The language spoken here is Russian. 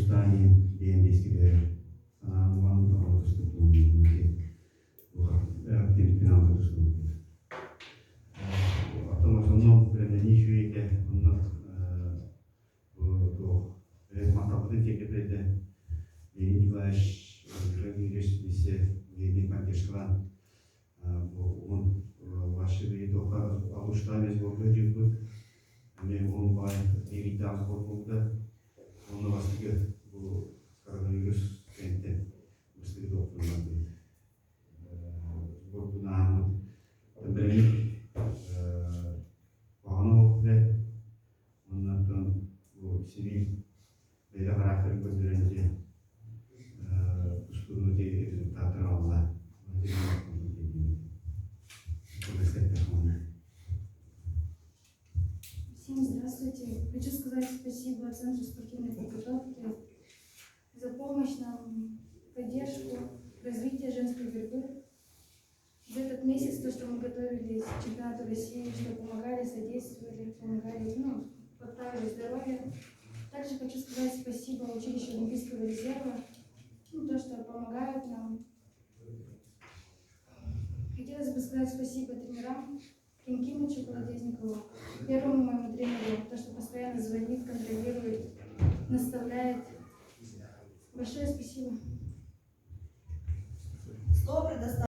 Алуштани ендескиде санаанман тохотустууннути финалда тустуунут автомасонно нихвейте оннот то матапты текепеде Леонид Николаевич университете ведет поддержка он ваши видоха Алуштани сборгадjuk мен он бай иритаж болуда он вастыгы бу коронавирус кенте вастыгы доктурларды сборгунаамын тэмберени багано ве оннан бу сивил бейли характер көздөрөнү устунути результаты алла Всем здравствуйте. Хочу сказать спасибо Центру спортивной подготовки за помощь нам, поддержку, развитие женской борьбы. За этот месяц, то, что мы готовились к чемпионату России, что помогали, содействовали, помогали, подправили здоровье. Также хочу сказать спасибо училищу Олимпийского резерва, то, что помогают нам. Хотелось бы сказать спасибо тренерам, Ким Кимычу, Колодезникову, первому моему